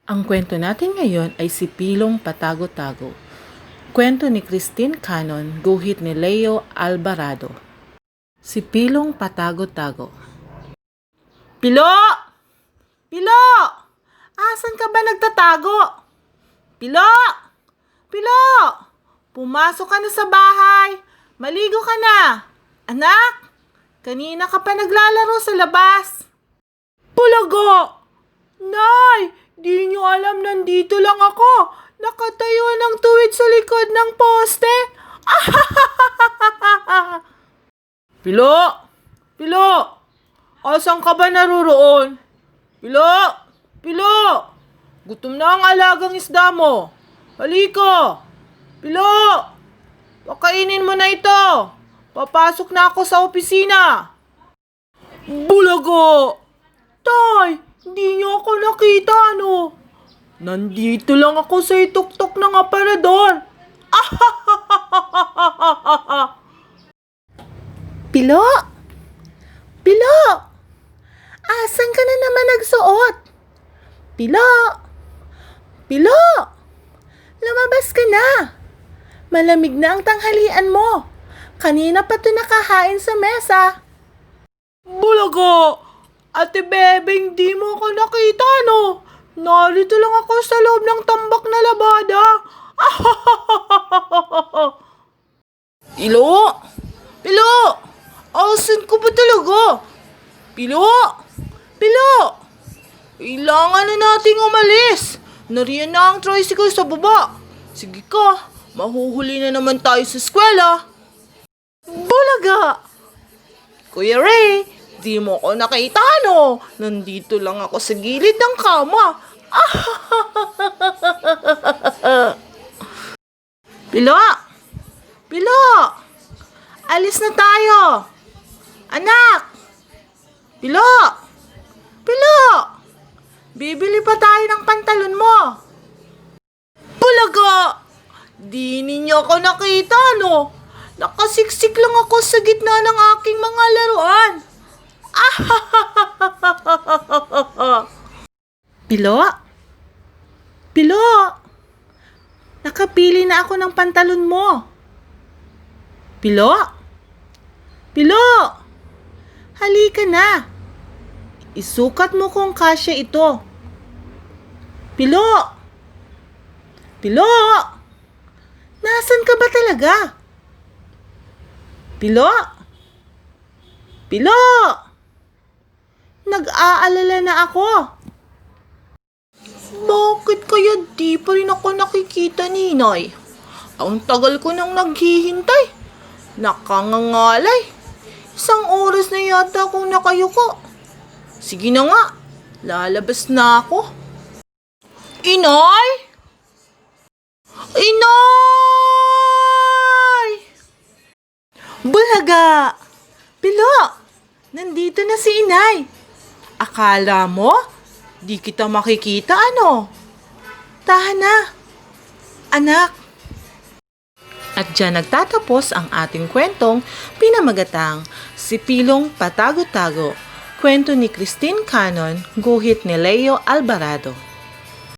Ang kwento natin ngayon ay si Pilong Patago-Tago. Kwento ni Christine Canon, guhit ni Leo Alvarado. Si Pilong Patago-Tago. Pilo! Pilo! Asan ka ba nagtatago? Pilo! Pilo! Pumasok ka na sa bahay. Maligo ka na. Anak, kanina ka pa naglalaro sa labas. Bulaga! Nay, di nyo alam nandito lang ako. Nakatayo ng tuwid sa likod ng poste. Pilo! Pilo! Asan ka ba naruroon? Pilo! Pilo! Gutom na ang alagang isda mo. Halika! Pilo! Pakainin mo na ito. Papasok na ako sa opisina. Bulaga! Tay, hindi niyo ako nakita, ano? Nandito lang ako sa ituktok ng aparador. Pilo? Pilo? Asan ka na naman nagsuot? Pilo? Pilo? Lumabas ka na. Malamig na ang tanghalian mo. Kanina pa ito nakahain sa mesa. Bulaga! Ate Bebe, hindi mo ako nakita, no? Narito lang ako sa loob ng tambak na labada. Pilo? Pilo? Asan ko ba talaga? Pilo? Pilo? Kailangan na nating umalis. Nariyan na ang tricycle sa baba. Sige ka, mahuhuli na naman tayo sa eskwela. Bulaga! Kuya Ray, di mo ko nakita, no? Nandito lang ako sa gilid ng kama. Pilo! Pilo! Alis na tayo! Anak! Pilo! Pilo! Bibili pa tayo ng pantalon mo. Bulaga! Di ninyo ako nakita, no? Nakasiksik lang ako sa gitna ng aking mga laruan. Pilo? Pilo? Nakapili na ako ng pantalon mo. Pilo? Pilo? Halika na. Isukat mo kung kasya ito. Pilo? Pilo? Nasaan ka ba talaga? Pilo? Pilo? Nag-aalala na ako. Bakit kaya di pa rin ako nakikita, Ninay? Ang tagal ko nang naghihintay. Nakangangalay. 1 oras na yata akong nakayuko. Sige na nga, lalabas na ako. Inay! Inay! Bulaga! Pilo! Nandito na si Inay. Akala mo, di kita makikita, ano? Tahan na, anak. At dyan nagtatapos ang ating kwentong pinamagatang Si Pilong Patago-Tago. Kwento ni Christine Canon, guhit ni Leo Alvarado.